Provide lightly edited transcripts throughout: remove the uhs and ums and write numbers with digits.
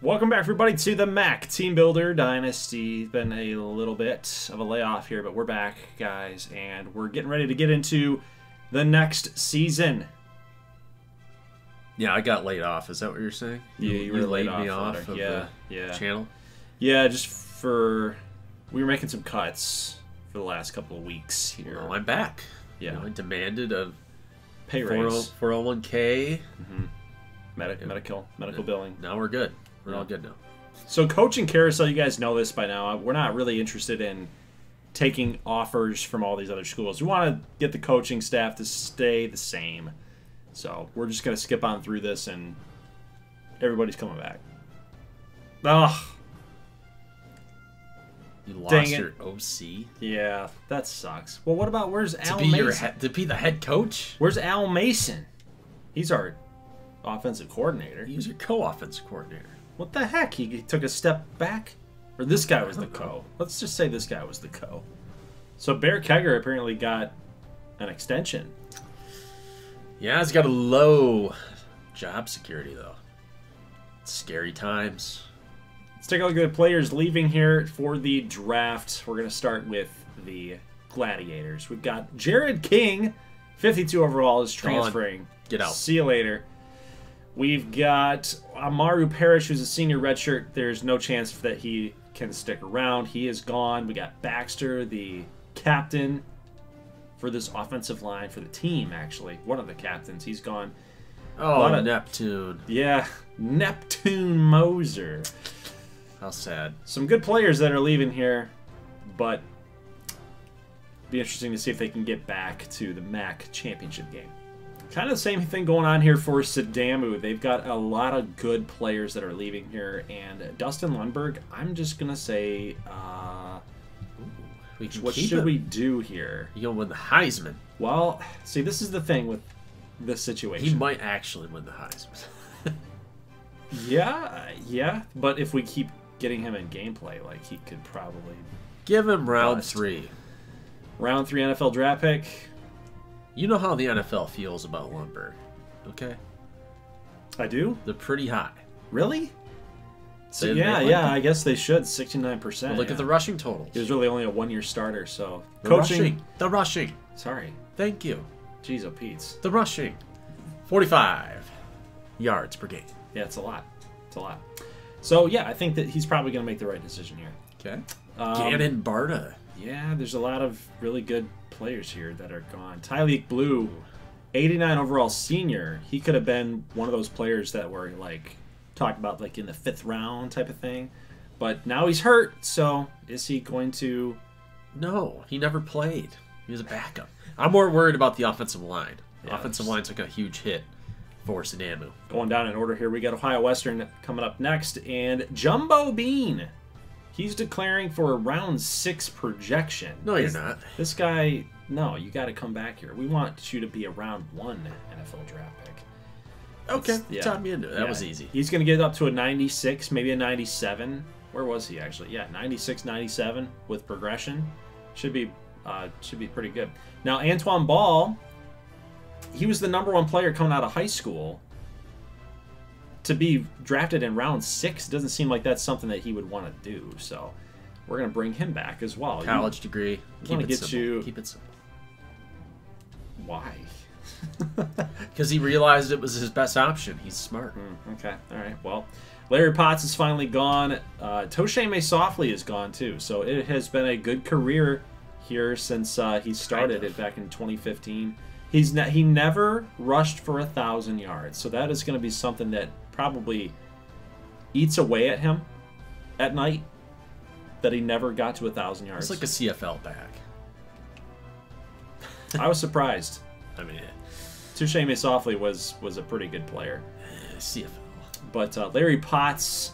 Welcome back, everybody, to the MAC Teambuilder Dynasty. Been a little bit of a layoff here, but we're back, guys, and we're getting ready to get into the next season. Yeah, I got laid off. Is that what you're saying? Yeah, you were laid me off off of the the channel? Yeah, just for... We were making some cuts for the last couple of weeks here. Well, I'm back. Yeah. You know, I demanded a pay raise. 401k. Medical billing. Now we're good. We're all good now. So coaching carousel, you guys know this by now. We're not really interested in taking offers from all these other schools. We want to get the coaching staff to stay the same. So we're just going to skip on through this, and everybody's coming back. Ugh. You lost your OC? Yeah, that sucks. Well, what about where's Al Mason? To be the head coach? Where's Al Mason? He's our offensive coordinator. He's your co-offensive coordinator. What the heck? He took a step back? Or this guy was the co. Let's just say this guy was the co. So Bear Kegger apparently got an extension. Yeah, he's got a low job security, though. Scary times. Let's take a look at the players leaving here for the draft. We're going to start with the Gladiators. We've got Jared King, 52 overall, is transferring. Get out. See you later. We've got Amaru Parrish, who's a senior redshirt. There's no chance that he can stick around. He is gone. We got Baxter, the captain for this offensive line, for the team, actually. One of the captains. He's gone. Oh, Neptune. Yeah, Neptune Moser. How sad. Some good players that are leaving here, but be interesting to see if they can get back to the MAC championship game. Kind of the same thing going on here for Sadamu. They've got a lot of good players that are leaving here, and Dustin Lundberg, I'm just going to say, what should we do here? You'll win the Heisman. Well, see, this is the thing with this situation. He might actually win the Heisman. Yeah, but if we keep getting him in gameplay, like, he could probably... Give him round 3. Round 3 NFL draft pick. You know how the NFL feels about Lundberg, okay? I do? They're pretty high. Really? So, yeah, I guess they should. 69%. Well, look at the rushing totals. He was really only a one-year starter, so... The rushing. Sorry. Thank you. Jeez, oh Pete's. The rushing. 45 yards per game. Yeah, it's a lot. It's a lot. So, yeah, I think that he's probably going to make the right decision here. Okay. Gannon Barta. Yeah, there's a lot of really good players here that are gone. Tyleek Blue, 89 overall senior. He could have been one of those players that were, like, talked about, like, in the 5th round type of thing. But now he's hurt, so is he going to... No, he never played. He was a backup. I'm more worried about the offensive line. The offensive line took a huge hit for Sadamu. Going down in order here, we got Ohio Western coming up next, and Jumbo Bean. He's declaring for a round 6 projection. No, you're not. This guy, no, you got to come back here. We want you to be a round 1 NFL draft pick. Okay, talk me into it. That was easy. He's going to get up to a 96, maybe a 97. Where was he actually? Yeah, 96, 97 with progression. Should be pretty good. Now, Antoine Ball, he was the #1 player coming out of high school. To be drafted in round 6 doesn't seem like that's something that he would want to do. So we're going to bring him back as well. College degree. Keep it simple. Keep it simple. Why? Because he realized it was his best option. He's smart. Okay. All right. Well, Larry Potts is finally gone. Toshe Softly is gone too. So it has been a good career here since he started it back in 2015. He never rushed for 1,000 yards. So that is going to be something that probably eats away at him at night, that he never got to 1,000 yards. It's like a CFL back. I was surprised. I mean, Touche Softly was a pretty good player. CFL. But Larry Potts,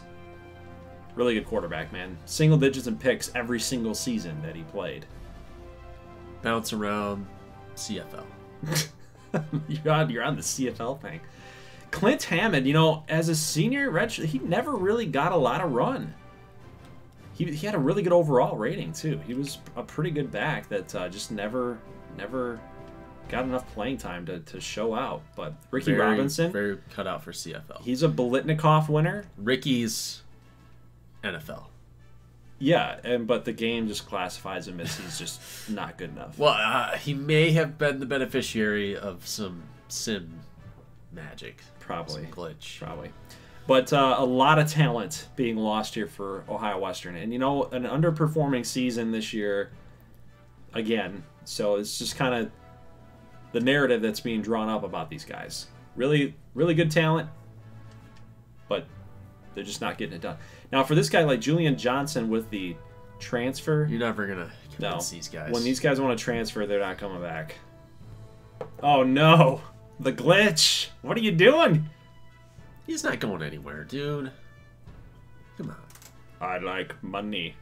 really good quarterback, man. Single digits in picks every single season that he played. Bounce around, CFL. You're on the CFL thing. Clint Hammond, you know, as a senior redshirt, he never really got a lot of run. He had a really good overall rating too. He was a pretty good back that just never got enough playing time to show out. But Ricky very, Robinson, very cut out for CFL. he's a Bolitnikoff winner. Ricky's NFL. Yeah, but the game just classifies him as he's just not good enough. Well, he may have been the beneficiary of some sim magic. Probably. Some glitch. Probably. But a lot of talent being lost here for Ohio Western. And, you know, an underperforming season this year, again. So it's just kind of the narrative that's being drawn up about these guys. Really, really good talent, but they're just not getting it done. Now, for this guy like Julian Johnson with the transfer... You're never going to convince these guys. When these guys want to transfer, they're not coming back. Oh, no. The glitch. What are you doing? He's not going anywhere, dude. Come on. I like money.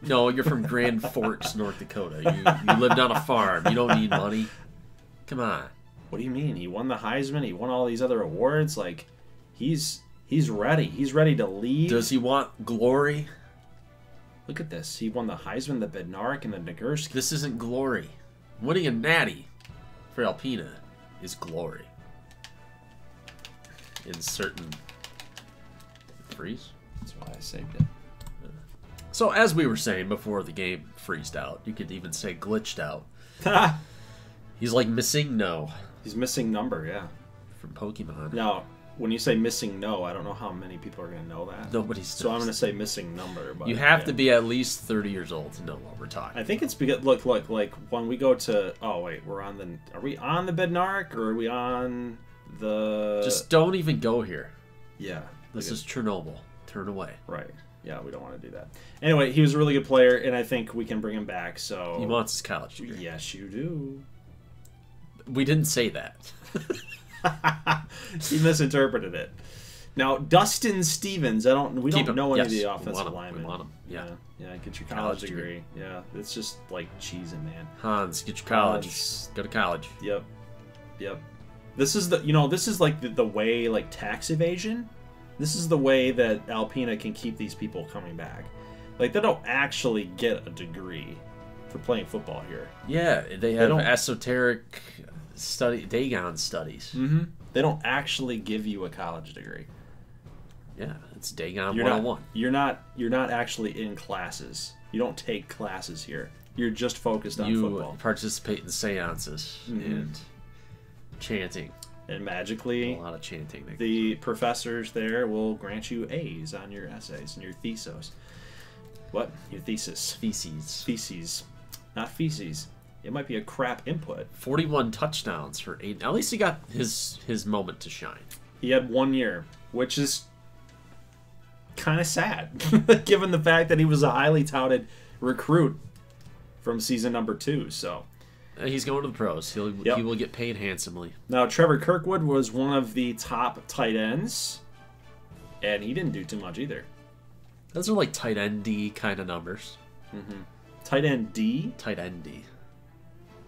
No, you're from Grand Forks, North Dakota. You lived on a farm. You don't need money. Come on. What do you mean? He won the Heisman. He won all these other awards. Like, he's ready. He's ready to leave. Does he want glory? Look at this. He won the Heisman, the Bednarik, and the Nagurski. This isn't glory. Winning a natty for Alpena is glory. In certain... Freeze? That's why I saved it. So, as we were saying before the game freezed out, you could even say glitched out. He's like missing no. He's missing number, yeah. From Pokemon. Now, when you say missing no, I don't know how many people are going to know that. Nobody's. So I'm going to say missing number. But you have to be at least 30 years old to know what we're talking. I think it's because look like when we go to are we on the Bednarik or are we on the? Just don't even go here. Yeah. This is Chernobyl. Turn away. Right. Yeah, we don't want to do that. Anyway, he was a really good player, and I think we can bring him back. So he wants his college degree. Yes, you do. We didn't say that. He misinterpreted it. Now, Dustin Stevens, we don't know any of the offensive linemen. We want him. Yeah. Yeah, get your college degree. Yeah, it's just like cheesing, man. Hans, get your college. Go to college. Yep. This is like the way, like, tax evasion. This is the way that Alpena can keep these people coming back. Like, they don't actually get a degree for playing football here. Yeah, they have esoteric Dagon studies. Mm-hmm. They don't actually give you a college degree. Yeah, it's Dagon 101. You're not actually in classes. You don't take classes here. You're just focused on football. You participate in seances and chanting. And magically, a lot of chanting. The professors there will grant you A's on your essays and your thesos. What? Your thesis. Feces. Not feces. It might be a crap input. 41 touchdowns for 8. At least he got his moment to shine. He had 1 year, which is kind of sad, given the fact that he was a highly touted recruit from season number 2. So he's going to the pros. He will get paid handsomely. Now, Trevor Kirkwood was one of the top tight ends, and he didn't do too much either. Those are like tight end-y kind of numbers. Mm-hmm. Tight end D? Tight end-y.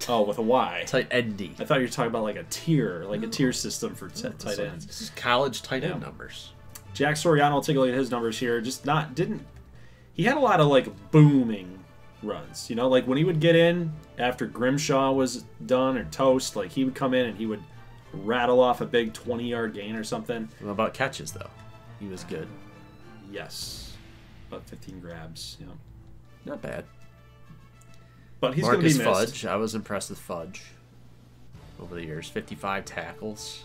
Oh, with a Y. Tight end-y. I thought you were talking about like a tier, a tier system for tight ends. This is college tight end numbers. Jack Soriano will take a look at his numbers here. He had a lot of like booming runs. You know, like when he would get in after Grimshaw was done or toast, like he would come in and he would rattle off a big 20-yard gain or something. What about catches, though? He was good. Yes. About 15 grabs, you know. Not bad. But he's going to be missed. Fudge. I was impressed with Fudge over the years. 55 tackles.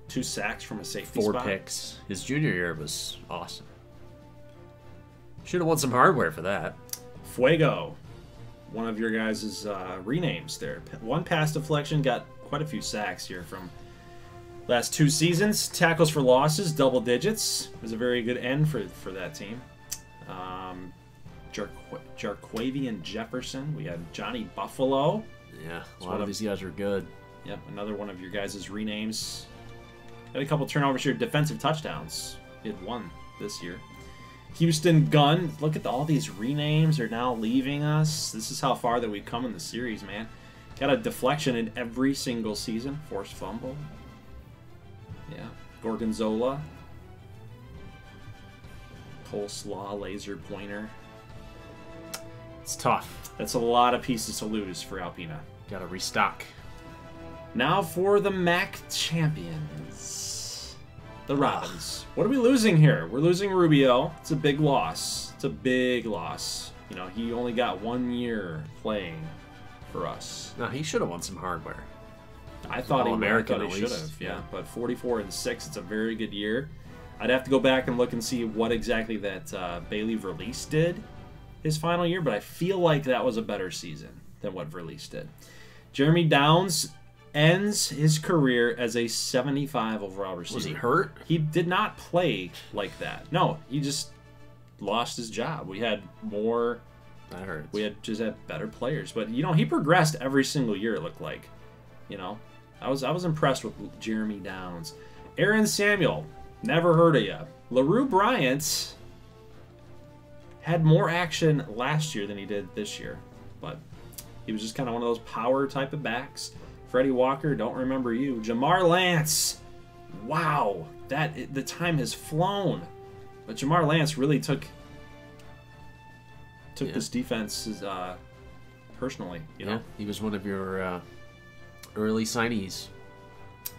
2 sacks from a safety 4 spot. picks. His junior year was awesome. Should have won some hardware for that. Fuego. One of your guys' renames there. 1 pass deflection. Got quite a few sacks here from last 2 seasons. Tackles for losses, double digits. It was a very good end for that team. Jarquavian Jefferson. We had Johnny Buffalo. Yeah, a lot of these guys are good. Yep, another one of your guys' renames. Got a couple turnovers here. Defensive touchdowns. He had 1 this year. Houston Gunn. Look at all these renames are now leaving us. This is how far that we've come in the series, man. Got a deflection in every single season. Forced fumble. Yeah. Gorgonzola. Coleslaw, laser pointer. It's tough. That's a lot of pieces to lose for Alpena. Got to restock. Now for the MAC champions, the Robins. What are we losing here? We're losing Rubio. It's a big loss. It's a big loss. You know, he only got 1 year playing for us. No, he should have won some hardware. I thought he All-American should have. Yeah, but 44-6. It's a very good year. I'd have to go back and look and see what exactly that Bailey Verlies did his final year, but I feel like that was a better season than what Verlies did. Jeremy Downs ends his career as a 75 overall receiver. Was he hurt? He did not play like that. No, he just lost his job. We had more. That hurts. We had better players, but you know he progressed every single year. It looked like, you know, I was impressed with Jeremy Downs. Aaron Samuel, never heard of you. LaRue Bryant had more action last year than he did this year, but he was just kind of one of those power type of backs. Freddie Walker, don't remember you. Jamar Lance, wow, the time has flown. But Jamar Lance really took this defense personally. You know, he was one of your early signees.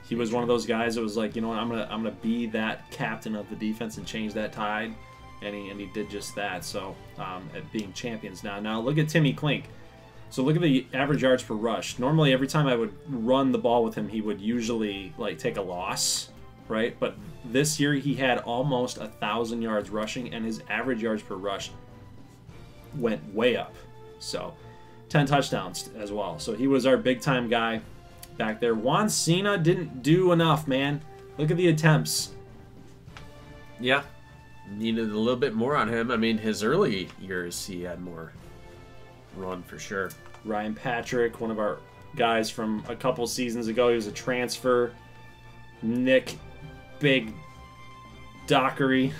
He was one of those guys that was like, you know what, I'm gonna be that captain of the defense and change that tide, and he did just that. So at being champions now look at Timmy Klink. So look at the average yards per rush. Normally, every time I would run the ball with him, he would usually like take a loss, right? But this year he had almost 1,000 yards rushing, and his average yards per rush went way up. So 10 touchdowns as well. So he was our big time guy back there. Juan Cena didn't do enough, man. Look at the attempts. Yeah, needed a little bit more on him. I mean, his early years he had more run for sure. Ryan Patrick, one of our guys from a couple seasons ago, he was a transfer. Nick Big Dockery.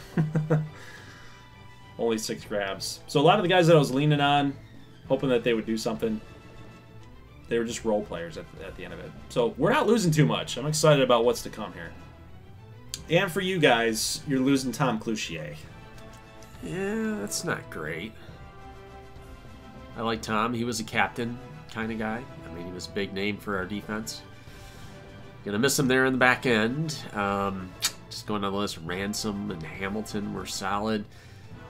Only 6 grabs. So a lot of the guys that I was leaning on, hoping that they would do something, they were just role players at the end of it. So we're not losing too much. I'm excited about what's to come here. And for you guys, you're losing Tom Cloutier. Yeah, that's not great. I like Tom. He was a captain kind of guy. I mean, he was a big name for our defense. Gonna miss him there in the back end. Just going down the list, Ransom and Hamilton were solid.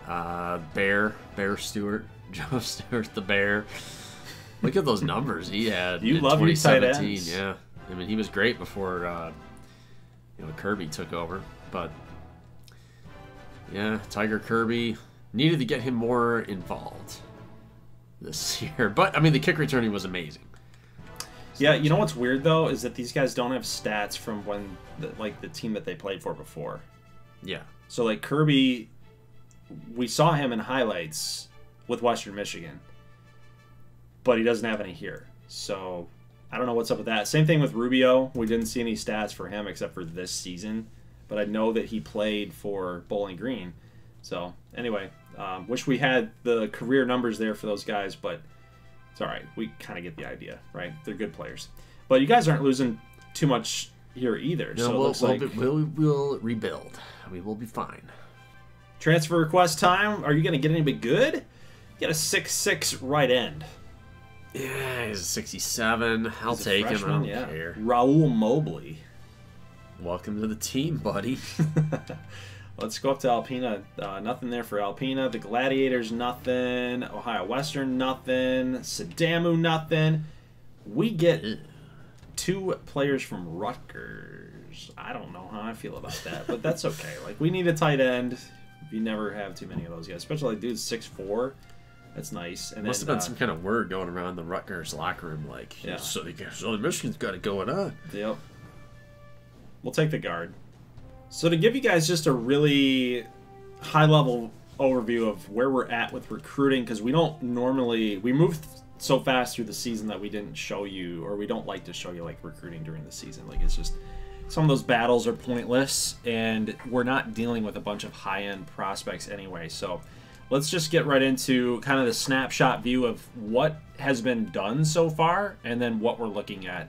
Bear Stewart, Joe Stewart the Bear. Look at those numbers he had. You in love your tight 2017. ends. Yeah, I mean, he was great before Kirby took over. But yeah, Tiger Kirby needed to get him more involved this year. But I mean, the kick returning was amazing. Yeah, you know what's weird though is that these guys don't have stats from when the team that they played for before. Yeah. So like Kirby, we saw him in highlights with Western Michigan, but he doesn't have any here. So I don't know what's up with that. Same thing with Rubio. We didn't see any stats for him except for this season, but I know that he played for Bowling Green. So anyway, wish we had the career numbers there for those guys, but it's all right. We kind of get the idea, right? They're good players. But you guys aren't losing too much here either. No, So we'll rebuild. We will be fine. Transfer request time. Are you going to get anybody good? You got a 6'6" right end. Yeah, he's a 67. I'll take him. I don't care. Raul Mobley. Welcome to the team, buddy. Let's go up to Alpena. Nothing there for Alpena. The Gladiators, nothing. Ohio Western, nothing. Sadamu, nothing. We get 2 players from Rutgers. I don't know how I feel about that, but that's okay. Like, we need a tight end. You never have too many of those guys, especially like dudes 6'4". That's nice. And must have been some kind of word going around the Rutgers locker room, like, yeah. Southern Michigan's got it going on. Yep. We'll take the guard. So to give you guys just a really high-level overview of where we're at with recruiting, because we don't normally... We moved so fast through the season that we didn't show you, or we don't like to show you, like, recruiting during the season. Like, it's just... Some of those battles are pointless, and we're not dealing with a bunch of high-end prospects anyway. So let's just get right into kind of the snapshot view of what has been done so far, and then what we're looking at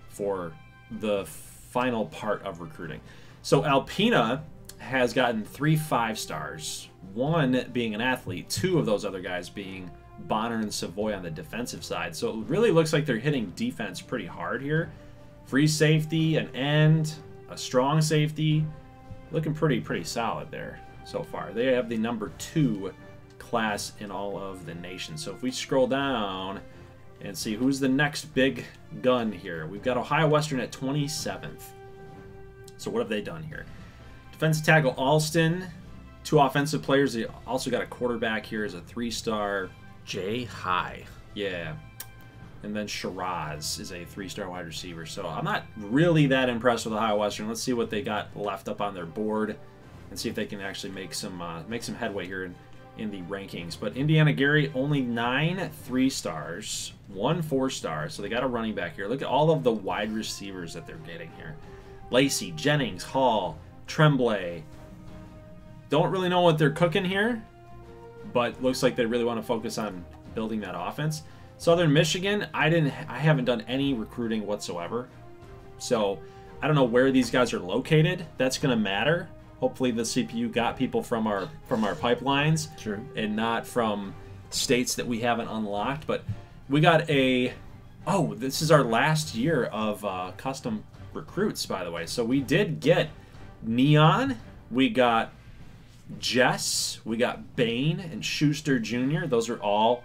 for the final part of recruiting. So Alpena has gotten 3 5-stars, 1 being an athlete, 2 of those other guys being Bonner and Savoy on the defensive side. So it really looks like they're hitting defense pretty hard here. Free safety, an end, a strong safety. Looking pretty solid there so far. They have the number 2 class in all of the nation. So if we scroll down and see who's the next big gun here, we've got Ohio Western at 27th. So what have they done here? Defensive tackle Alston, 2 offensive players. They also got a quarterback here as a 3-star. Jay High. Yeah. And then Shiraz is a 3-star wide receiver. So I'm not really that impressed with Ohio Western. Let's see what they got left up on their board and see if they can actually make some headway here in the rankings. But Indiana Gary, only 9 3-stars, 1 4-star. So they got a running back here. Look at all of the wide receivers that they're getting here. Lacey, Jennings, Hall, Tremblay. Don't really know what they're cooking here, but looks like they really want to focus on building that offense. Southern Michigan, I haven't done any recruiting whatsoever. So I don't know where these guys are located. That's going to matter. Hopefully the CPU got people from our pipelines. Sure. And not from states that we haven't unlocked. But we got this is our last year of custom recruits, by the way. So we did get Neon, we got Jess, we got Bain and Schuster Jr. Those are all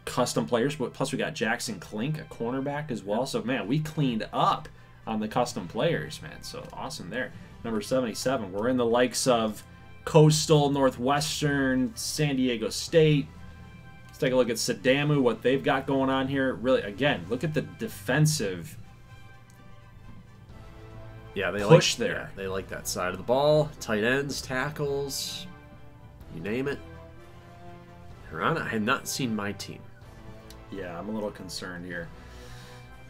custom players. Plus we got Jackson Klink, a cornerback as well. So man, we cleaned up on the custom players, man. So awesome there. Number 77. We're in the likes of Coastal, Northwestern, San Diego State. Let's take a look at Sadamu, what they've got going on here. Really, again, look at the defensive push there. Yeah, they like that side of the ball. Tight ends, tackles, you name it. Hirana, I have not seen my team. Yeah, I'm a little concerned here.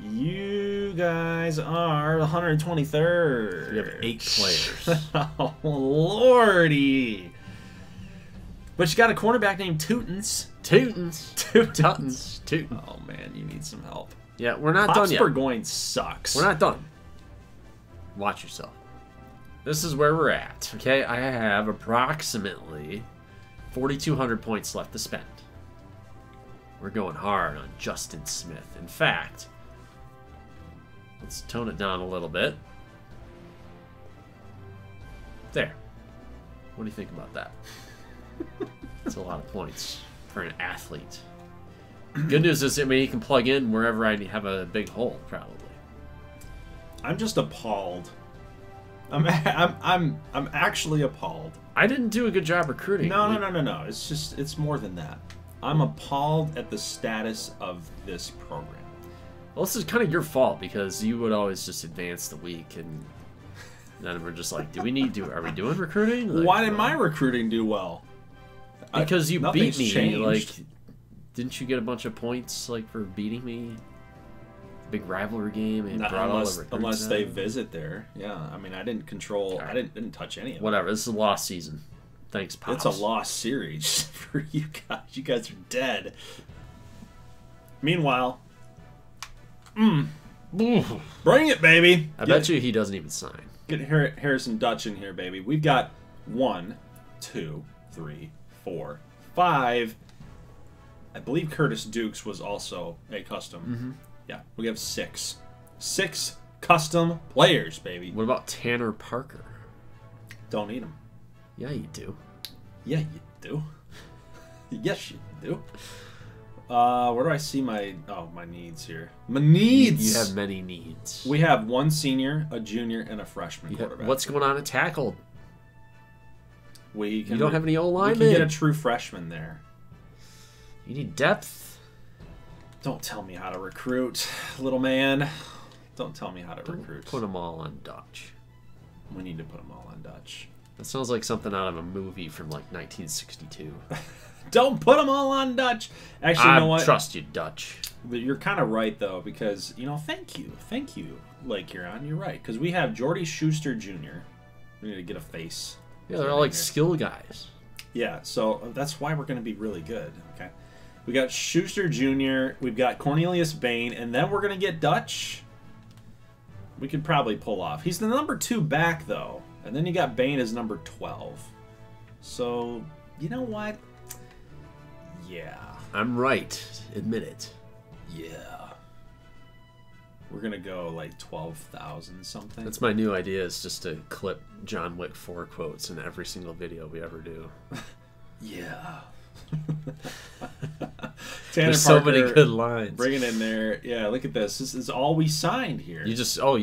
You guys are 123rd. You have 8 players. Oh, lordy. But you got a cornerback named Tootens. Tutons. Oh, man, you need some help. Yeah, we're not Pops done yet. Burgoyne sucks. We're not done. Watch yourself. This is where we're at. Okay, I have approximately 4,200 points left to spend. We're going hard on Justin Smith. In fact, let's tone it down a little bit. There. What do you think about that? That's a lot of points for an athlete. Good news is, I mean, you can plug in wherever I have a big hole, probably. I'm just appalled. I'm actually appalled. I didn't do a good job recruiting. No. It's more than that. I'm appalled at the status of this program. Well, this is kind of your fault because you would always just advance the week, and then we're just like, are we doing recruiting? Like, why did my recruiting do well? Because you beat me. Changed. Like, didn't you get a bunch of points like for beating me? Big rivalry game and brought all the recruits unless they out. visit there. Yeah, I mean, I didn't control. Right. I didn't touch any of it. Whatever. This is a lost season. Thanks, Pops. It's a lost series for you guys. You guys are dead. Meanwhile, bring it, baby. I bet you he doesn't even sign. Get Harrison Dutch in here, baby. We've got 1, 2, 3, 4, 5. I believe Curtis Dukes was also a custom. Mm-hmm. Yeah, we have 6. 6 custom players, baby. What about Tanner Parker? Don't need him. Yeah, you do. Yeah, you do. Yes, you do. Where do I see my needs here? My needs! You have many needs. We have 1 senior, a junior, and a freshman quarterback. What's going on at tackle? You don't have any O-linemen. We can get a true freshman there. You need depth. Don't tell me how to recruit, little man. Don't tell me how to recruit. Put them all on Dutch. We need to put them all on Dutch. That sounds like something out of a movie from like 1962. Don't put them all on Dutch. Actually, you know what? I trust you, Dutch. But you're kind of right, though, because, thank you, Lake Huron. You're right, because we have Jordy Schuster Jr. We need to get a face. Yeah, they're all like skill guys. Yeah, so that's why we're going to be really good, okay? We got Schuster Jr., we've got Cornelius Bain, and then we're going to get Dutch. We could probably pull off. He's the number 2 back, though. And then you got Bain as number 12. So, you know what? Yeah. I'm right. Admit it. Yeah. We're gonna go like 12,000 something. That's my new idea, is just to clip John Wick 4 quotes in every single video we ever do. Yeah. There's so many good lines. Bring it in there. Yeah, look at this. This is all we signed here. You just, I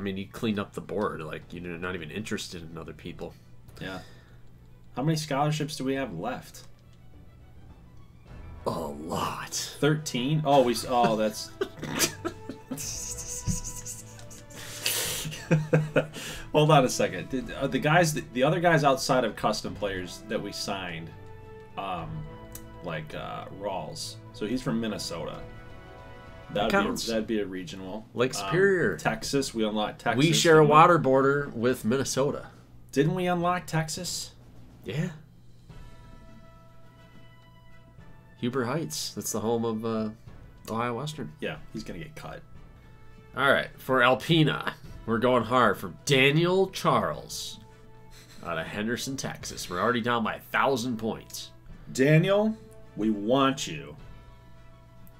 mean, you clean up the board. Like, you're not even interested in other people. Yeah. How many scholarships do we have left? A lot. 13? Oh, that's... Hold on a second. The other guys outside of custom players that we signed, Rawls. So he's from Minnesota. That'd be a regional. Lake Superior. Texas. We unlocked Texas. We share a water border with Minnesota. Didn't we unlock Texas? Yeah. Huber Heights. That's the home of Ohio Western. Yeah, he's going to get cut. All right, for Alpena, we're going hard for Daniel Charles out of Henderson, Texas. We're already down by 1,000 points. Daniel, we want you.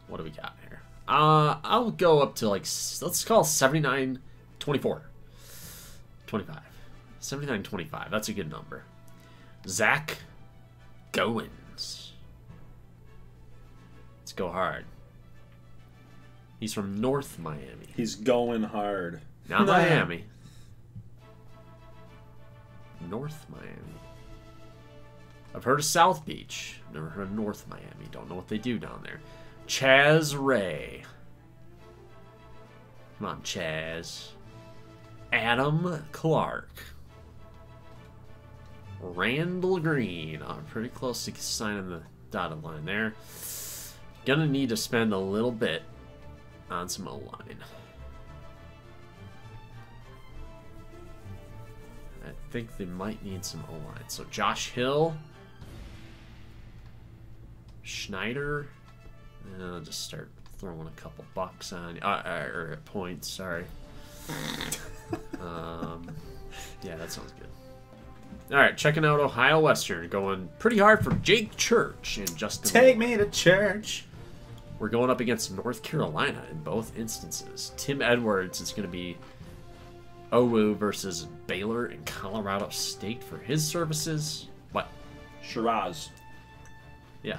What do we got here? I'll go up to, like, let's call 79-24. 25. 79-25. That's a good number. Zach Goins. Let's go hard. He's from North Miami. He's going hard. Not Miami. North Miami. I've heard of South Beach. Never heard of North Miami. Don't know what they do down there. Chaz Ray. Come on, Chaz. Adam Clark. Randall Green. Oh, pretty close to signing the dotted line there. Gonna need to spend a little bit on some O-line. I think they might need some O-line. So Josh Hill. Schneider. And I'll just start throwing a couple bucks on, or points, sorry. Yeah, that sounds good. All right, checking out Ohio Western. Going pretty hard for Jake Church and Justin. Take me to church. We're going up against North Carolina in both instances. Tim Edwards is going to be OU versus Baylor and Colorado State for his services. What? Shiraz. Yeah.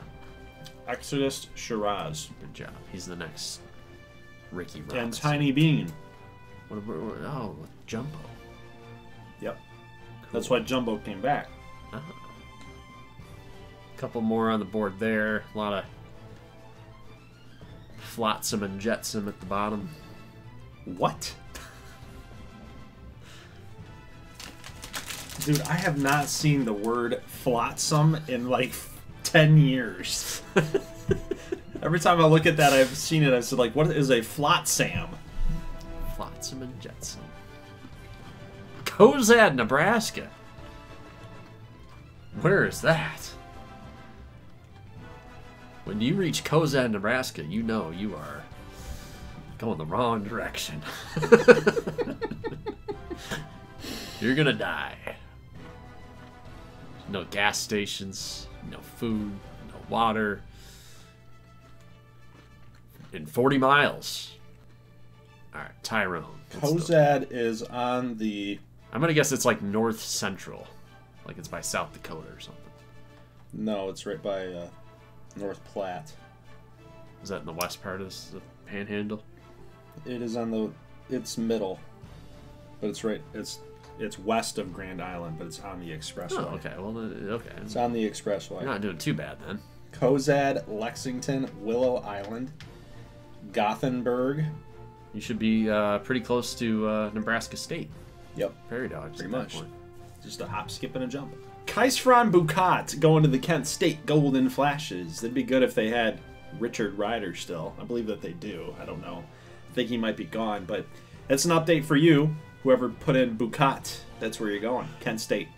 Exodus Shiraz. Good job. He's the next Ricky Robinson. And Tiny Bean. Oh, Jumbo. Yep. Cool. That's why Jumbo came back. A couple more on the board there. A lot of Flotsam and Jetsam at the bottom. What? Dude, I have not seen the word flotsam in like 10 years. Every time I look at that, I've seen it. I said, like, what is a flotsam? Flotsam and Jetsam. Cozad, Nebraska. Where is that? When you reach Cozad, Nebraska, you know you are going the wrong direction. You're gonna die. No gas stations, no food, no water. In 40 miles. Alright, Tyrone. Cozad is on the... I'm gonna guess it's like north central. Like it's by South Dakota or something. No, it's right by North Platte. Is that in the west part of the Panhandle? It is on the... It's middle. But it's right... It's west of Grand Island, but it's on the expressway. Oh, okay. Well, okay. It's on the expressway. You're not doing too bad then. Cozad, Lexington, Willow Island, Gothenburg. You should be pretty close to Nebraska State. Yep. Prairie Dogs. Pretty much. Just a hop, skip, and a jump. Kaisfran Bukat going to the Kent State Golden Flashes. That'd be good if they had Richard Ryder still. I believe that they do. I don't know. I think he might be gone, but that's an update for you. Whoever put in Bukat, that's where you're going. Kent State.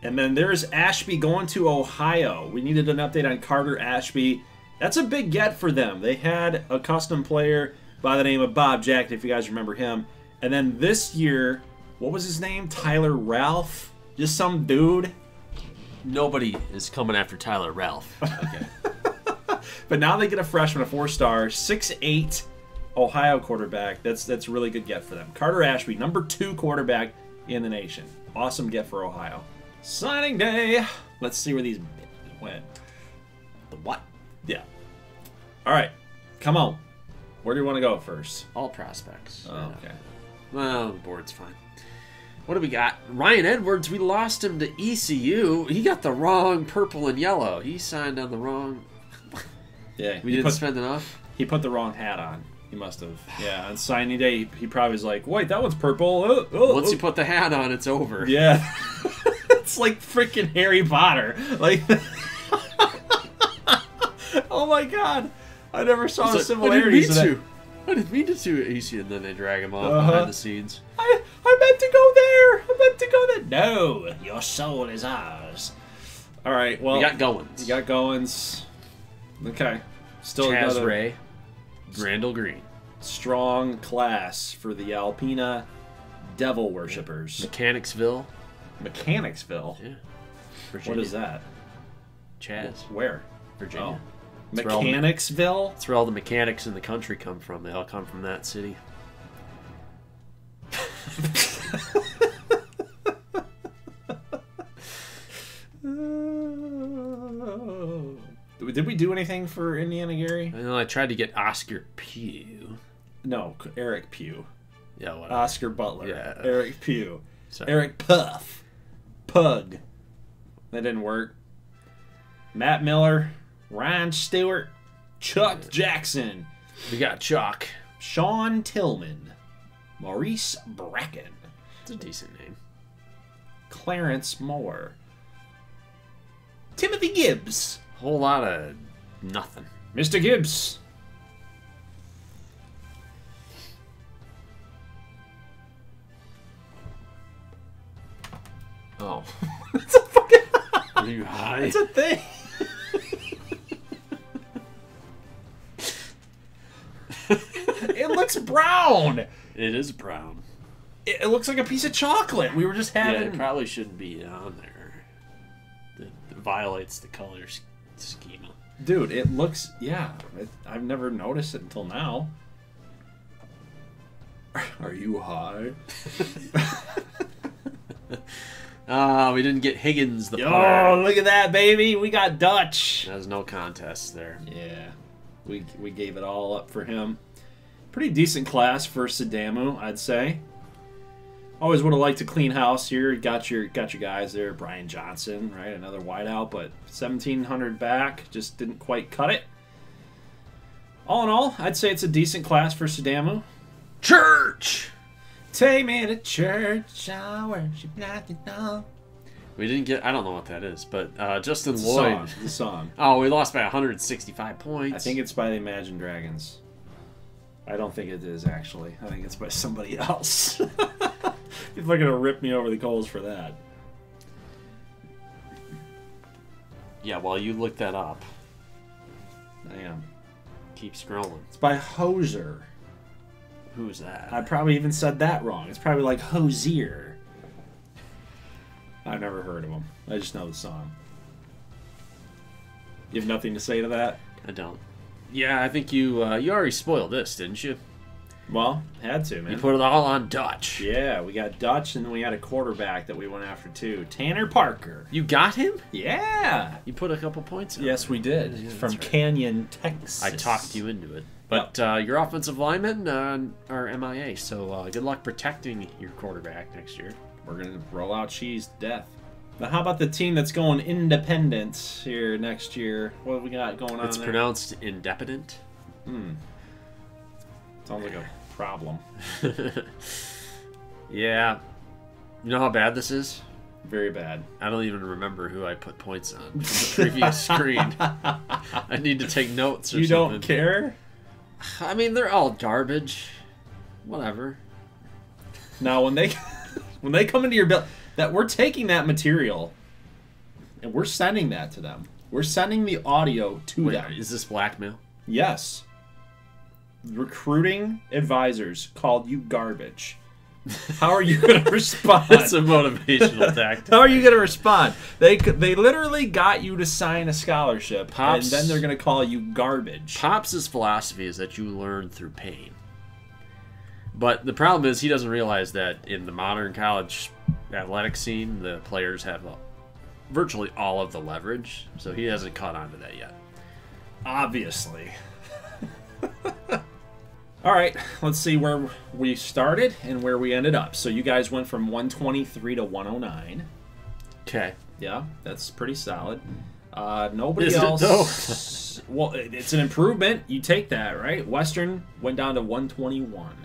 And then there's Ashby going to Ohio. We needed an update on Carter Ashby. That's a big get for them. They had a custom player by the name of Bob Jackson, if you guys remember him. And then this year, what was his name? Tyler Ralph? Just some dude? Nobody is coming after Tyler Ralph. Okay. But now they get a freshman, a 4-star, 6'8", Ohio quarterback. That's a really good get for them. Carter Ashby, number 2 quarterback in the nation. Awesome get for Ohio. Signing day. Let's see where these went. The what? Yeah. All right. Come on. Where do you want to go first? All prospects. Oh, okay. Well, the board's fine. What do we got? Ryan Edwards, we lost him to ECU. He got the wrong purple and yellow. He signed on the wrong... Yeah. We didn't spend enough? He put the wrong hat on. He must have. Yeah, on signing day, he probably was like, wait, that one's purple. Once you put the hat on, it's over. Yeah. It's like freaking Harry Potter. Like, oh my God. I never saw the similarities of that. I didn't mean to do ECU, and then they drag him off behind the scenes. I meant to go there. I meant to go there. No, your soul is ours. All right, well. You got Goins. You got Goins. Okay. Still Chaz another Ray. Randall Green. Strong class for the Alpena Devil Worshippers. Mechanicsville. Mechanicsville? Yeah. Virginia. What is that? Chaz. Where? Virginia. Oh. Mechanicsville? That's where all the mechanics in the country come from. They all come from that city. Did we do anything for Indiana, Gary? I know I tried to get Oscar Pugh. No, Eric Pugh. Yeah, whatever. Oscar Butler. Yeah. Eric Pugh. Sorry. Eric Puff. Pug. That didn't work. Matt Miller. Ryan Stewart. Chuck Jackson. We got Chuck. Sean Tillman. Maurice Bracken. It's a decent name. Clarence Moore. Timothy Gibbs. Whole lot of nothing. Mr. Gibbs. Oh. It's a fucking... Are you high? It's a thing. It looks brown. It is brown. It looks like a piece of chocolate. We were just having... Yeah, it probably shouldn't be on there. It violates the color schema. Dude, it looks... Yeah. I've never noticed it until now. Are you high? We didn't get Higgins the player. Oh, look at that, baby. We got Dutch. There's no contest there. Yeah. We gave it all up for him. Pretty decent class for Sadamu, I'd say. Always would have liked to clean house here. Got your guys there. Brian Johnson, right? Another wideout, but 1,700 back. Just didn't quite cut it. All in all, I'd say it's a decent class for Sadamu. Church! Take me to church, I worship like the dog. We didn't get... I don't know what that is, but Justin It's Lloyd... the song. Oh, we lost by 165 points. I think it's by the Imagine Dragons. I don't think it is, actually. I think it's by somebody else. People are going to rip me over the coals for that. Yeah, while you look that up. I am. Keep scrolling. It's by Hoser. Who's that? I probably even said that wrong. It's probably like Hosier. I've never heard of him. I just know the song. You have nothing to say to that? I don't. Yeah, I think you already spoiled this, didn't you? Well, had to, man. You put it all on Dutch. Yeah, we got Dutch, and then we had a quarterback that we went after, too. Tanner Parker. You got him? Yeah. You put a couple points on Yes, we did. Yeah, From right. Canyon, Texas. I talked you into it. But your offensive linemen are MIA, so good luck protecting your quarterback next year. We're going to roll out cheese to death. Now, how about the team that's going independent here next year? What have we got going on It's there? pronounced independent. Sounds like a problem. Yeah. You know how bad this is? Very bad. I don't even remember who I put points on from the previous screen. I need to take notes or You something. don't care? I mean, they're all garbage. Whatever. Now, when they come into your build, that we're taking that material and we're sending that to them. We're sending the audio to Wait, them. is this blackmail? Yes. Recruiting advisors called you garbage. How are you going to respond? That's a motivational tactic. How are you going to respond? They literally got you to sign a scholarship, Pops. and then they're going to call you garbage. Pops' philosophy is that you learn through pain. But the problem is he doesn't realize that in the modern college athletic scene, the players have virtually all of the leverage. So he hasn't caught on to that yet. Obviously. All right, let's see where we started and where we ended up. So you guys went from 123 to 109. Okay. Yeah, that's pretty solid. Nobody Is it, else. Well, it's an improvement. You take that, right? Western went down to 121.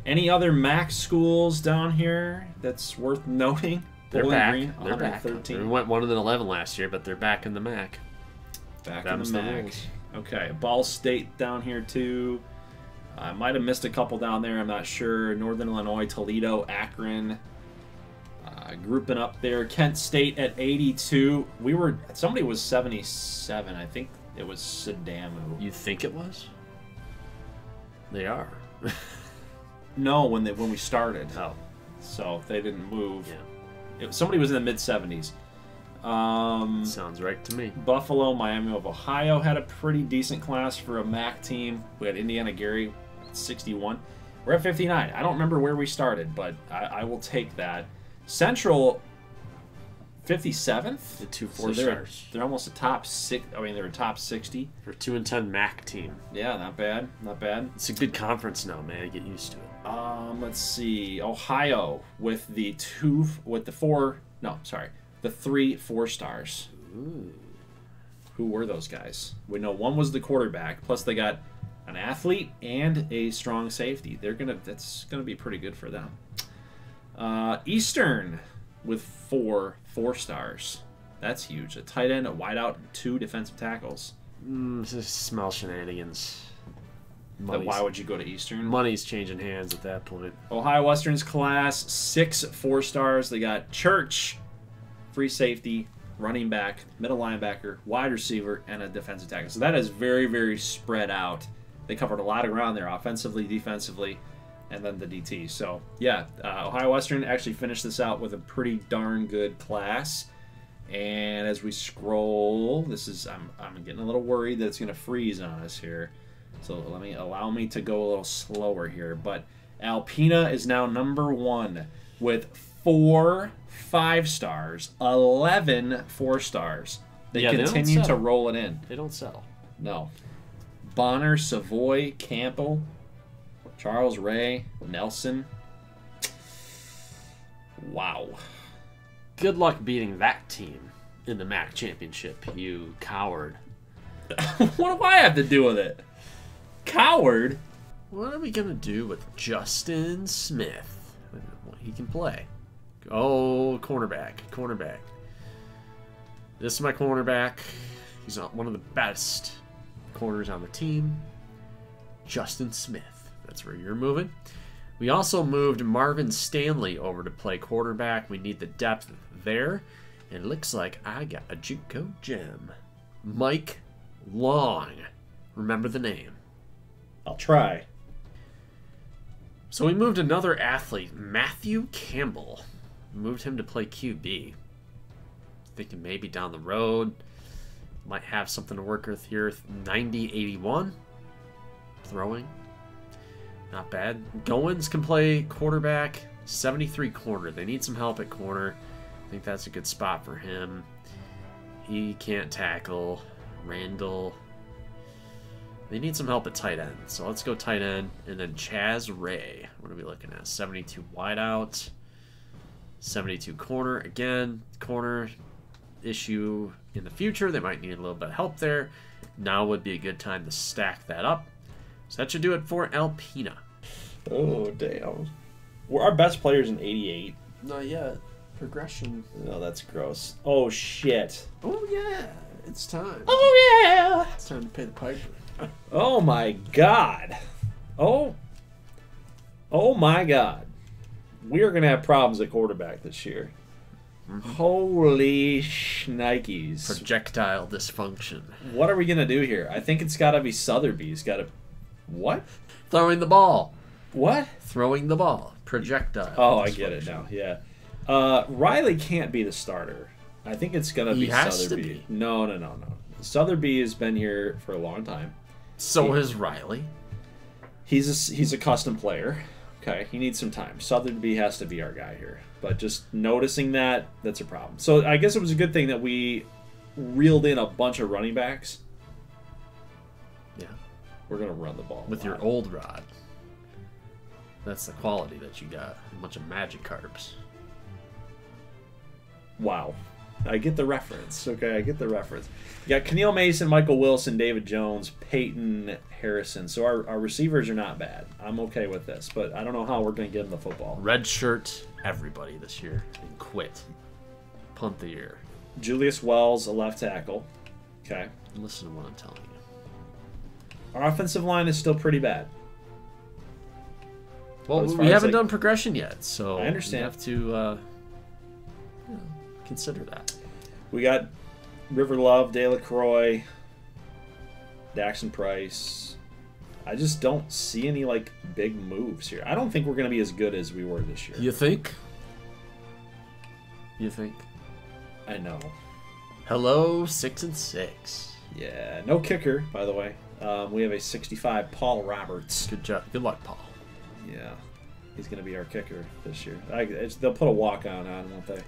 Any other MAC schools down here that's worth noting? They're Bowling back. Green, They're back. 113. We went 1-11 last year, but they're back in the MAC. Back Them's in the the MAC. rules. Okay, Ball State down here too. I might have missed a couple down there. I'm not sure. Northern Illinois, Toledo, Akron. Grouping up there. Kent State at 82. Somebody was 77. I think it was Sadamu. You think it was? They are. No, when we started. Oh. So they didn't move. Yeah. Somebody was in the mid-70s. Sounds right to me. Buffalo, Miami of Ohio had a pretty decent class for a MAC team. We had Indiana Gary at 61. We're at 59. I don't remember where we started, but I will take that. Central, 57th. The 2 So 4-stars. they're almost a top six. I mean, they're a top 60. For 2-10 MAC team. Yeah, not bad. Not bad. It's a good conference now, man. Get used to it. Let's see. Ohio with the 3 4-stars. Ooh. Who were those guys? We know one was the quarterback. Plus, they got an athlete and a strong safety. That's gonna be pretty good for them. Eastern with 4 4-stars. That's huge. A tight end, a wideout, and 2 defensive tackles. Just small shenanigans. But why would you go to Eastern? Money's changing hands at that point. Ohio Western's class, 6 4-stars. They got Church, free safety, running back, middle linebacker, wide receiver, and a defensive tackle. So that is very, very spread out. They covered a lot of ground there, offensively, defensively, and then the DT. So, yeah, Ohio Western actually finished this out with a pretty darn good class. And as we scroll, I'm getting a little worried that it's going to freeze on us here. So allow me to go a little slower here. But Alpena is now number 1 with 4 5-stars, 11 4-stars. They continue to roll it in. They don't settle. No. Bonner, Savoy, Campbell, Charles Ray, Nelson. Wow. Good luck beating that team in the MAC championship, you coward. What do I have to do with it? Coward? What are we going to do with Justin Smith? He can play. Oh, cornerback. This is my cornerback. He's one of the best corners on the team. Justin Smith. That's where you're moving. We also moved Marvin Stanley over to play quarterback. We need the depth there. And it looks like I got a JUCO gem. Mike Long. Remember the name. I'll try. So we moved another athlete, Matthew Campbell. Moved him to play QB. Thinking maybe down the road might have something to work with here. 90-81. Throwing. Not bad. Goins can play quarterback. 73 corner. They need some help at corner. I think that's a good spot for him. He can't tackle. Randall. They need some help at tight end. So let's go tight end. And then Chaz Ray. What are we looking at? 72 wideout. 72 corner. Again, corner issue in the future. They might need a little bit of help there. Now would be a good time to stack that up. So that should do it for Alpena. Oh, damn. Were our best players in 88? Not yet. Progression. No, that's gross. Oh, shit. Oh, yeah. It's time. Oh, yeah. It's time to pay the piper. Oh, my God. Oh my God. We are going to have problems at quarterback this year. Mm-hmm. Holy shnikes. Projectile dysfunction. What are we going to do here? I think it's got to be Sotheby's. Got to... What? Throwing the ball. What? Throwing the ball. Projectile. Oh, I get it now. Yeah. Riley can't be the starter. I think it's going to be Sotheby. No. Sotheby has been here for a long time. So has Riley. He's a custom player. Okay, he needs some time. Sotheby has to be our guy here. But just noticing that's a problem. So I guess it was a good thing that we reeled in a bunch of running backs. Yeah. We're going to run the ball. With your old rod. That's the quality that you got. A bunch of magic carbs. Wow. I get the reference. Okay, I get the reference. You got Keneal Mason, Michael Wilson, David Jones, Peyton Harrison. So our receivers are not bad. I'm okay with this, but I don't know how we're going to get them the football. Red shirt everybody this year and quit. Punt the year. Julius Wells, a left tackle. Okay. Listen to what I'm telling you. Our offensive line is still pretty bad. Well, we haven't done progression yet, so I understand. You have to consider that. We got River Love, De La Croix, Daxton Price. I just don't see any like big moves here. I don't think we're going to be as good as we were this year. You think? You think? I know. Hello, 6-6. Yeah, no kicker, by the way. We have a 65 Paul Roberts. Good job. Good luck, Paul. Yeah, he's going to be our kicker this year. They'll put a walk-on on, won't they?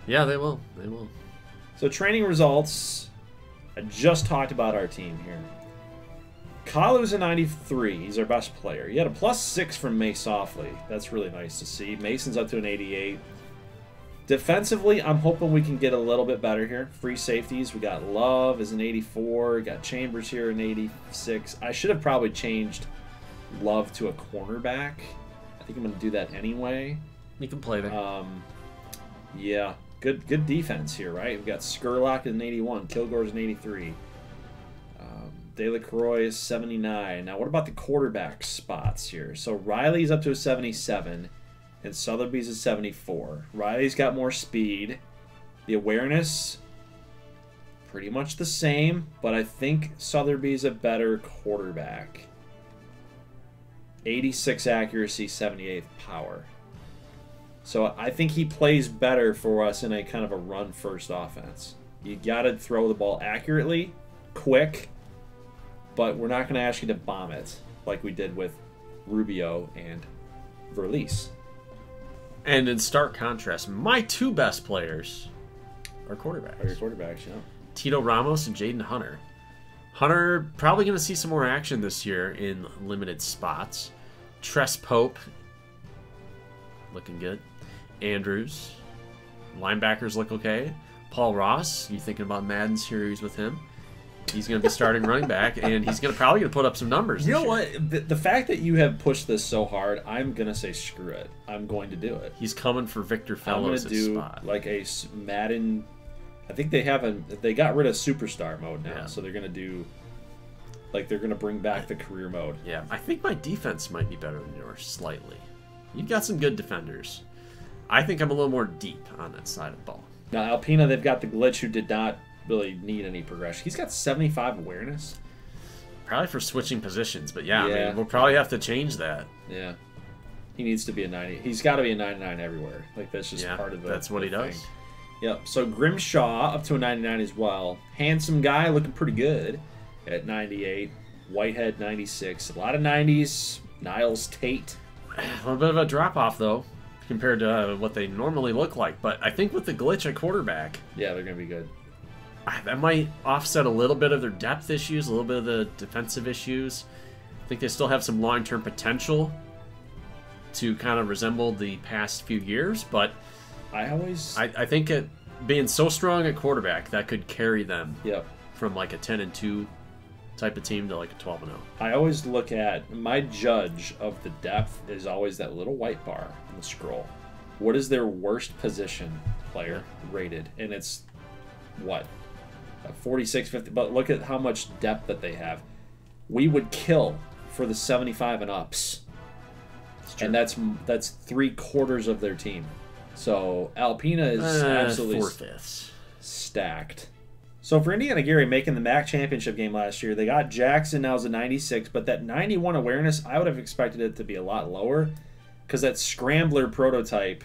Yeah, they will. They will. So training results. I just talked about our team here. Kalu's a 93. He's our best player. He had a +6 from May Softly. That's really nice to see. Mason's up to an 88. Defensively, I'm hoping we can get a little bit better here. Free safeties. We got Love as an 84. We got Chambers here an 86. I should have probably changed Love to a cornerback. I think I'm going to do that anyway. You can play there. Yeah. Good defense here, right? We've got Skurlock at an 81. Kilgore's an 83. De La Croix is 79. Now, what about the quarterback spots here? So Riley's up to a 77, and Sotheby's a 74. Riley's got more speed. The awareness, pretty much the same, but I think Sotheby's a better quarterback. 86 accuracy, 78 power. So I think he plays better for us in a kind of a run-first offense. You got to throw the ball accurately, quick, but we're not going to ask you to bomb it like we did with Rubio and Verlies. And in stark contrast, my two best players are quarterbacks. Are your quarterbacks, yeah. Tito Ramos and Jaden Hunter. Hunter probably going to see some more action this year in limited spots. Tress Pope, looking good. Andrews, linebackers look okay. Paul Ross, you thinking about Madden series with him? He's going to be starting running back, and he's probably going to put up some numbers. You know what? The fact that you have pushed this so hard, I'm going to say screw it. I'm going to do it. He's coming for Victor Fellows' spot. I'm going to do like a Madden. I think they got rid of Superstar mode now, so they're going to do. Like, they're going to bring back the career mode. Yeah, I think my defense might be better than yours, slightly. You've got some good defenders. I think I'm a little more deep on that side of the ball. Now, Alpina, they've got the glitch who did not really need any progression. He's got 75 awareness. Probably for switching positions, but yeah, I mean, we'll probably have to change that. Yeah. He needs to be a 90. He's got to be a 99 everywhere. Like, that's just part of the that's what he does. Thing. Yep. So, Grimshaw up to a 99 as well. Handsome guy, looking pretty good at 98. Whitehead, 96. A lot of 90s. Niles Tate. A little bit of a drop-off, though, compared to what they normally look like. But I think with the glitch at quarterback... Yeah, they're going to be good. That might offset a little bit of their depth issues, a little bit of the defensive issues. I think they still have some long-term potential to kind of resemble the past few years, but I think it being so strong at quarterback, that could carry them from like a 10-2 type of team to like a 12-0. I always look at, my judge of the depth is always that little white bar in the scroll. What is their worst position player rated? And it's what? 46, 50, but look at how much depth that they have. We would kill for the 75 and ups. And that's 3/4 of their team. So Alpina is absolutely 4/5 stacked. So for Indiana Gary making the MAC championship game last year, they got Jackson now as a 96, but that 91 awareness, I would have expected it to be a lot lower, because that scrambler prototype,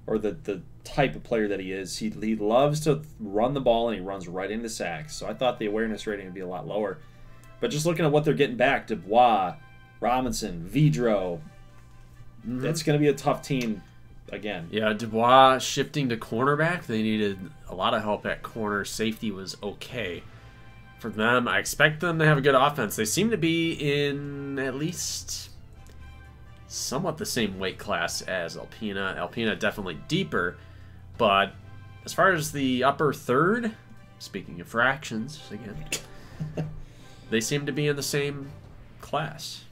or the type of player that he is, he loves to run the ball and he runs right into sacks. So I thought the awareness rating would be a lot lower. But just looking at what they're getting back, Dubois, Robinson, Vidro, That's going to be a tough team again. Yeah, Dubois shifting to cornerback. They needed a lot of help at corner. Safety was okay for them. I expect them to have a good offense. They seem to be in at least somewhat the same weight class as Alpena. Alpena definitely deeper, but as far as the upper third, speaking of fractions again, they seem to be in the same class.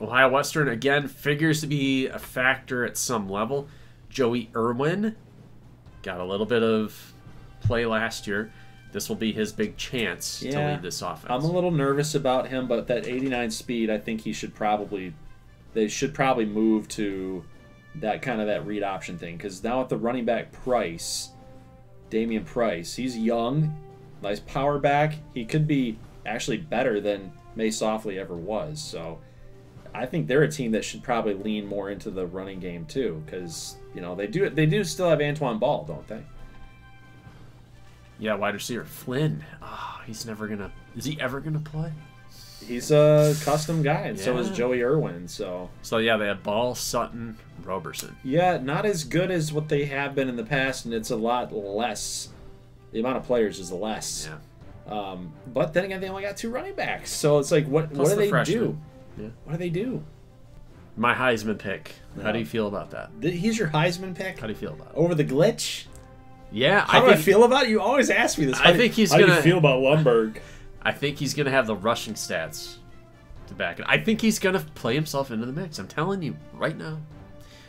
Ohio Western, again, figures to be a factor at some level. Joey Irwin got a little bit of play last year. This will be his big chance to lead this offense. I'm a little nervous about him, but that 89 speed, I think he should probably... They should probably move to that kind of that read option thing. Because now at the running back Price, Damian Price, he's young, nice power back. He could be actually better than May Softly ever was. So I think they're a team that should probably lean more into the running game too. Because, you know, they do still have Antoine Ball, don't they? Yeah, wide receiver Flynn. Oh, he's never gonna. Is he ever gonna play? He's a custom guy, and so is Joey Irwin. So yeah, they have Ball, Sutton, Roberson. Yeah, not as good as what they have been in the past, and it's a lot less. The amount of players is less. Yeah. But then again, they only got 2 running backs, so it's like, what do they do? Yeah. What do they do? My Heisman pick. How do you feel about that? He's your Heisman pick? How do you feel about it? Over the glitch? Yeah, How do I feel about it? You always ask me this. I think he's How gonna. do you feel about Lumberg? I think he's gonna have the rushing stats to back it. I think he's gonna play himself into the mix. I'm telling you right now.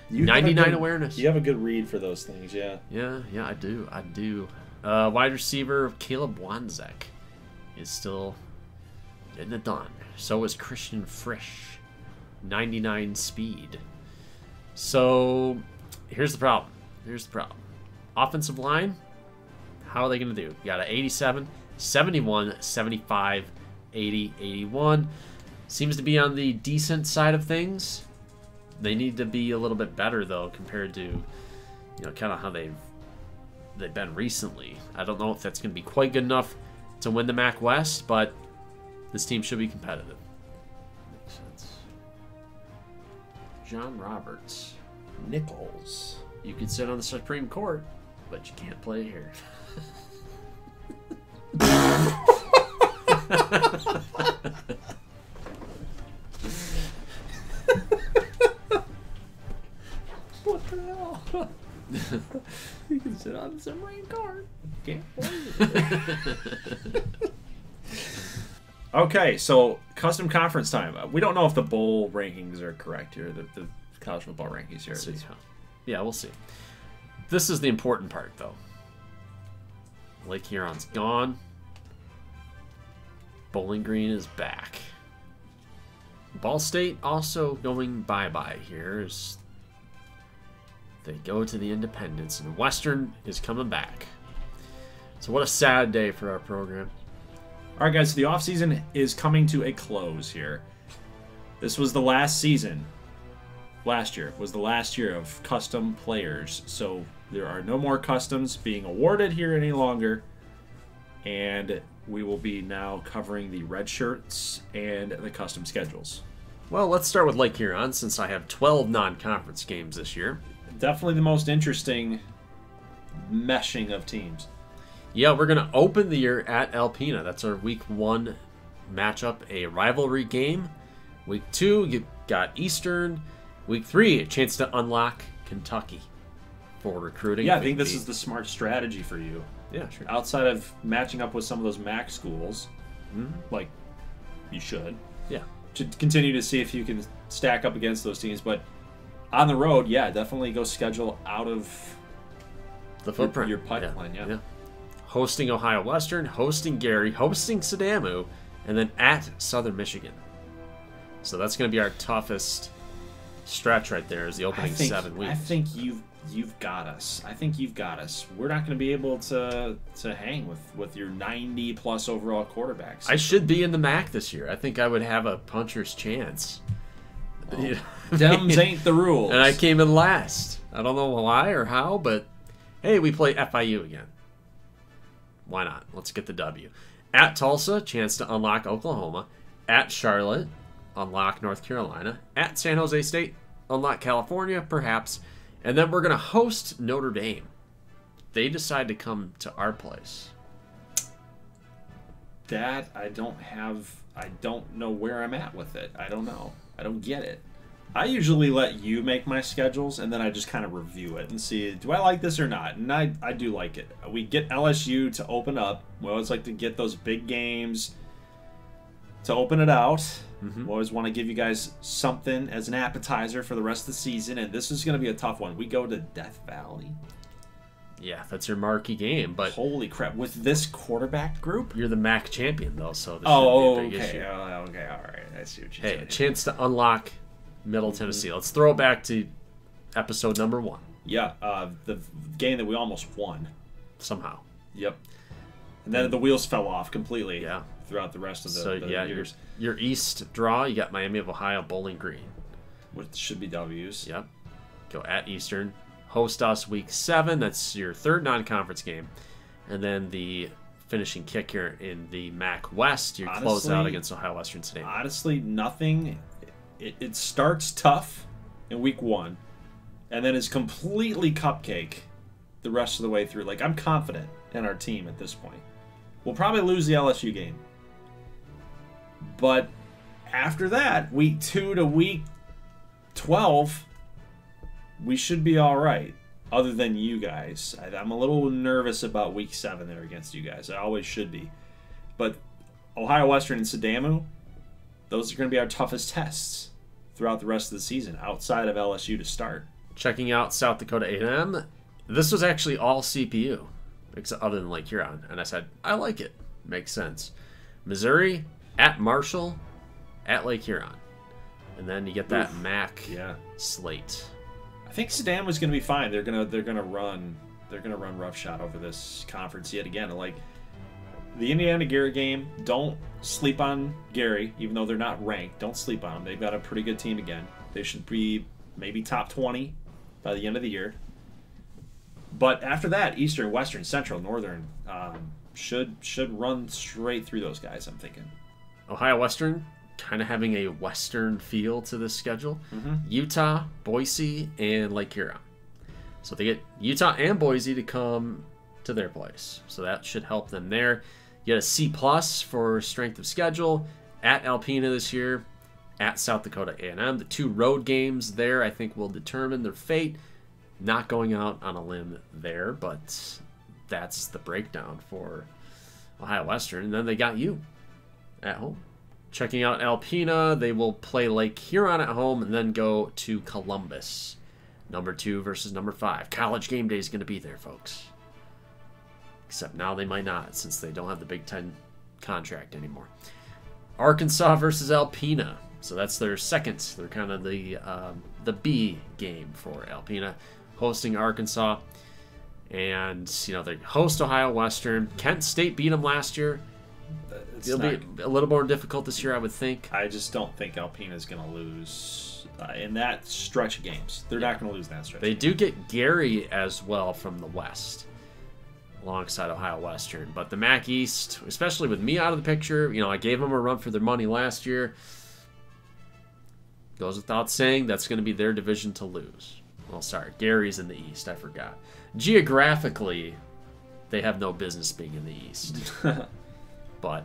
99 awareness. You have a good read for those things, yeah. Yeah, I do. Wide receiver Caleb Wanzek is still getting it done. So is Christian Frisch. 99 speed. So here's the problem. Offensive line, how are they going to do? You got an 87, 71, 75, 80, 81. Seems to be on the decent side of things. They need to be a little bit better, though, compared to, kind of how they've been recently. I don't know if that's going to be quite good enough to win the MAC West, but this team should be competitive. Makes sense. John Roberts. Nichols. You could sit on the Supreme Court, but you can't play here. What the hell? You can sit on the Supreme Court. Can't play. Okay, so custom conference time. We don't know if the bowl rankings are correct here, the college football rankings here. Yeah, we'll see. This is the important part, though. Lake Huron's gone. Bowling Green is back. Ball State also going bye-bye here as they go to the Independence, and Western is coming back. So what a sad day for our program. All right, guys, so the offseason is coming to a close here. This was the last season. Last year was the last year of custom players. So there are no more customs being awarded here any longer. And we will be now covering the red shirts and the custom schedules. Well, let's start with Lake Huron, since I have 12 non-conference games this year. Definitely the most interesting meshing of teams. Yeah, we're going to open the year at Alpena. That's our Week 1 matchup, a rivalry game. Week 2, you got Eastern. Week 3, a chance to unlock Kentucky for recruiting. Yeah, I think this is the smart strategy for you. Yeah, sure. Outside of matching up with some of those MAC schools, like you should. Yeah. To continue to see if you can stack up against those teams. But on the road, yeah, definitely go schedule out of the footprint. Your pipeline, yeah. Hosting Ohio Western, hosting Gary, hosting Sadamu, and then at Southern Michigan. So that's going to be our toughest stretch right there, is the opening 7 weeks. I think you've got us. We're not going to be able to hang with your 90-plus overall quarterbacks. I should be in the MAC this year. I think I would have a puncher's chance. Well, Dems ain't the rules. And I came in last. I don't know why or how, but hey, we play FIU again. Why not? Let's get the W. At Tulsa, chance to unlock Oklahoma. At Charlotte, unlock North Carolina. At San Jose State, unlock California, perhaps. And then we're going to host Notre Dame. They decide to come to our place. That I don't know where I'm at with it. I don't know. I don't get it. I usually let you make my schedules, and then I just kind of review it and see, do I like this or not? And I do like it. We get LSU to open up. We always like to get those big games to open it out. We always want to give you guys something as an appetizer for the rest of the season, and this is going to be a tough one. We go to Death Valley. Yeah, that's your marquee game, but holy crap! With this quarterback group, you're the MAC champion though, so this okay, be a big issue. Okay, all right. I see what you're saying. Hey, a chance to unlock Middle Tennessee. Let's throw it back to episode number 1. Yeah, the game that we almost won somehow. Yep. And then the wheels fell off completely. Yeah. Throughout the rest of the years. Your East draw, you got Miami of Ohio, Bowling Green, which should be W's. Yep. Go at Eastern. Host us week 7. That's your third non-conference game. And then the finishing kick here in the MAC West. You close out against Ohio Western State. Honestly, nothing. It starts tough in week 1, and then is completely cupcake the rest of the way through. Like, I'm confident in our team at this point. We'll probably lose the LSU game. But after that, week 2 to week 12, we should be all right, other than you guys. I'm a little nervous about week 7 there against you guys. I always should be. But Ohio Western and Sadamu, those are going to be our toughest tests throughout the rest of the season, outside of LSU to start. Checking out South Dakota A&M. This was actually all CPU, other than Lake Huron. And I said, I like it. Makes sense. Missouri, at Marshall, at Lake Huron. And then you get that MAC slate. I think Sedan was going to be fine. They're gonna run roughshod over this conference yet again. Like the Indiana Gary game, don't sleep on Gary, even though they're not ranked. Don't sleep on them. They've got a pretty good team again. They should be maybe top 20 by the end of the year. But after that, Eastern, Western, Central, Northern should run straight through those guys, I'm thinking. Ohio Western kind of having a Western feel to this schedule. Utah, Boise, and Lake Huron. So they get Utah and Boise to come to their place. So that should help them there. You get a C+ for strength of schedule at Alpena this year, at South Dakota A&M. The 2 road games there, I think, will determine their fate. Not going out on a limb there, but that's the breakdown for Ohio Western. And then they got you at home. Checking out Alpena, they will play Lake Huron at home and then go to Columbus. Number 2 versus number 5. College game day is going to be there, folks. Except now they might not, since they don't have the Big Ten contract anymore. Arkansas versus Alpena. So that's their second. They're kind of the B game for Alpena, hosting Arkansas. And, they host Ohio Western. Kent State beat them last year. It'll be a little more difficult this year, I would think. I just don't think Alpena is going to lose in that stretch of games. They're not going to lose that stretch. They do get Gary as well from the West, alongside Ohio Western. But the MAC East, especially with me out of the picture, I gave them a run for their money last year. Goes without saying, that's going to be their division to lose. Well, sorry, Gary's in the East. I forgot. Geographically, they have no business being in the East. But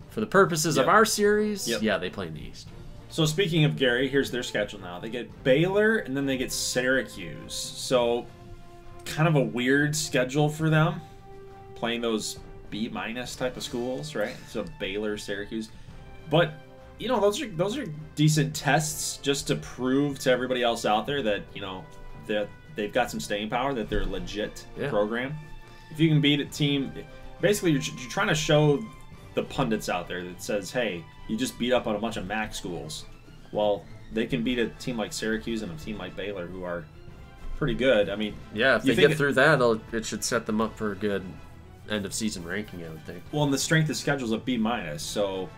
for the purposes of our series, yeah, they play in the East. So speaking of Gary, here's their schedule now. They get Baylor, and then they get Syracuse. So kind of a weird schedule for them, playing those B- type of schools, right? So Baylor, Syracuse. But, those are decent tests just to prove to everybody else out there that, that they've got some staying power, that they're a legit program. If you can beat a team, basically you're trying to show the pundits out there that says, hey, you just beat up on a bunch of MAC schools. Well, they can beat a team like Syracuse and a team like Baylor, who are pretty good. I mean, yeah, if they get through that, it should set them up for a good end of season ranking, I would think. Well, and the strength of schedule is a B-, so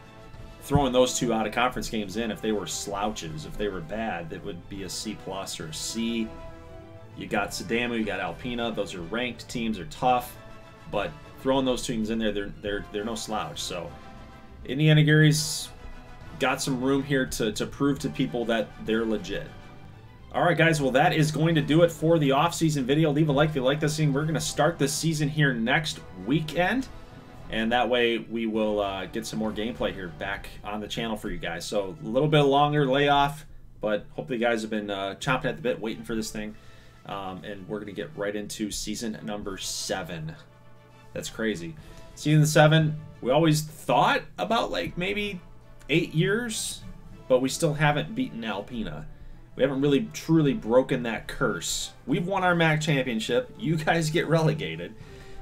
throwing those 2 out of conference games in, if they were slouches, if they were bad, that would be a C+ or a C. You got Sadamu, you got Alpena. Those are ranked teams, are tough, but throwing those teams in there, they're no slouch. So Indiana Gary's got some room here to prove to people that they're legit. All right, guys. Well, that is going to do it for the off-season video. Leave a like if you like this thing. We're going to start the season here next weekend, and that way we will get some more gameplay here back on the channel for you guys. So a little bit longer layoff, but hopefully you guys have been chomping at the bit waiting for this thing. And we're going to get right into season number 7. That's crazy. Season 7, we always thought about like maybe 8 years, but we still haven't beaten Alpena. We haven't really truly broken that curse. We've won our MAC championship. You guys get relegated.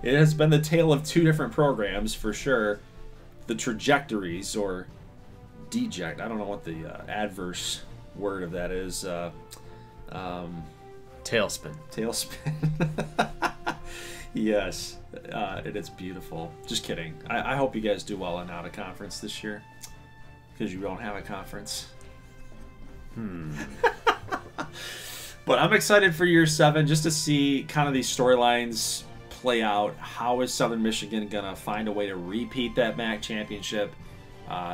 It has been the tale of 2 different programs for sure. The trajectories, or deject, I don't know what the adverse word of that is. Tailspin. Tailspin. Yes. It is beautiful. Just kidding. I hope you guys do well in out of conference this year, because you don't have a conference. But I'm excited for year 7 just to see kind of these storylines play out. How is Southern Michigan going to find a way to repeat that MAC championship?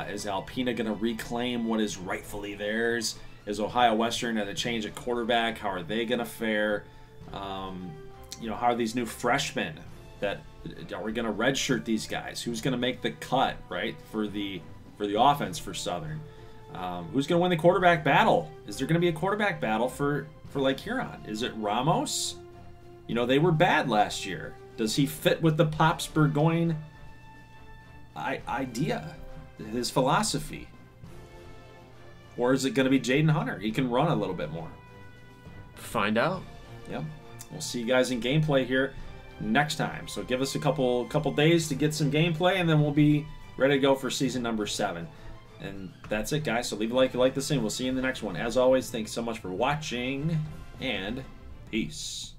Is Alpena going to reclaim what is rightfully theirs? Is Ohio Western going to change a quarterback? How are they going to fare? You know, how are these new freshmen? Are we going to redshirt these guys? Who's going to make the cut, right, for the offense for Southern? Who's going to win the quarterback battle? Is there going to be a quarterback battle for Lake Huron? Is it Ramos? You know, they were bad last year. Does he fit with the Pops Burgoyne idea, his philosophy? Or is it going to be Jaden Hunter? He can run a little bit more. Find out. Yep. We'll see you guys in gameplay here next time. So give us a couple days to get some gameplay, and then we'll be ready to go for season number 7. And that's it, guys. So leave a like if you like this thing. We'll see you in the next one. As always, thanks so much for watching, and peace.